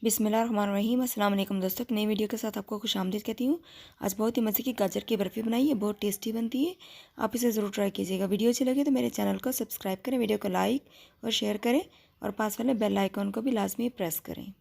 बिस्मिल्लाहिर्रहमानिर्रहीम। अस्सलाम वालेकुम दोस्तों, नई वीडियो के साथ आपको खुशामदीद कहती हूँ। आज बहुत ही मज़े की गाजर की बर्फ़ी बनाई है, बहुत टेस्टी बनती है। आप इसे ज़रूर ट्राई कीजिएगा। वीडियो अच्छी लगे तो मेरे चैनल को सब्सक्राइब करें, वीडियो को लाइक और शेयर करें और पास वाले बेल आइकॉन को भी लाजमी प्रेस करें।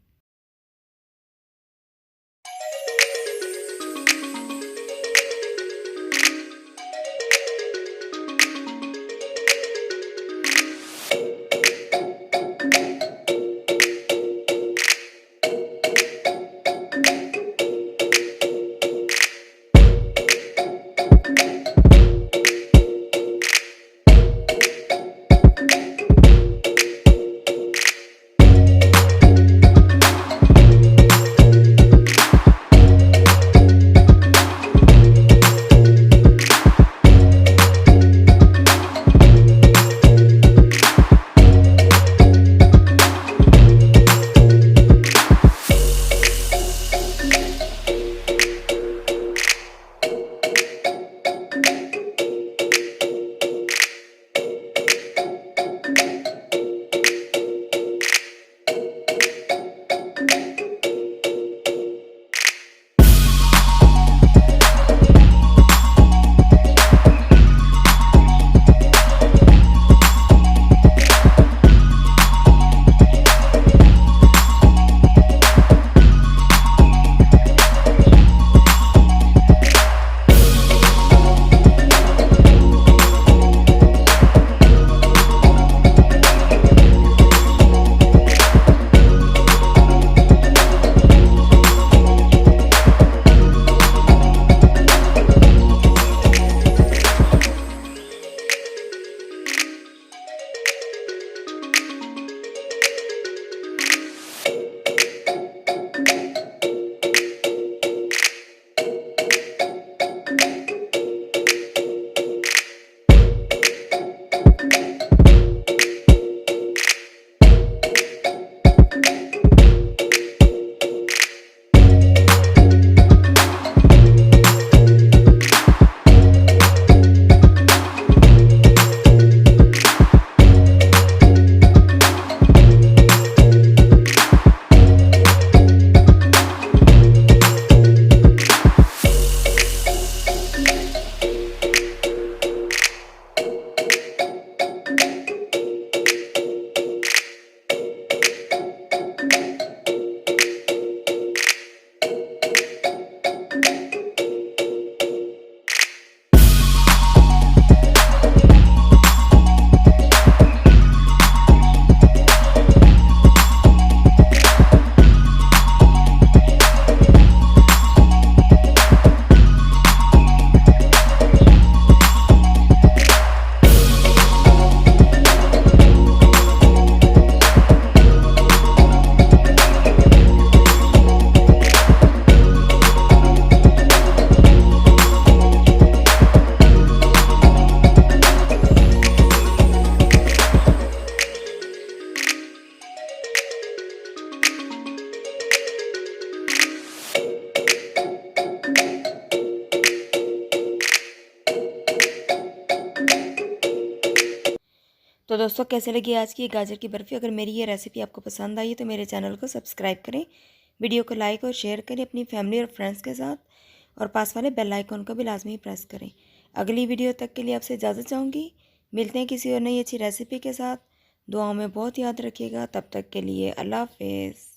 तो दोस्तों, कैसे लगी आज की गाजर की बर्फ़ी? अगर मेरी ये रेसिपी आपको पसंद आई है तो मेरे चैनल को सब्सक्राइब करें, वीडियो को लाइक और शेयर करें अपनी फैमिली और फ्रेंड्स के साथ और पास वाले बेल आइकॉन को भी लाजमी प्रेस करें। अगली वीडियो तक के लिए आपसे इजाज़त चाहूँगी। मिलते हैं किसी और नई अच्छी रेसिपी के साथ। दुआओं में बहुत याद रखिएगा। तब तक के लिए अल्लाह हाफ़िज़।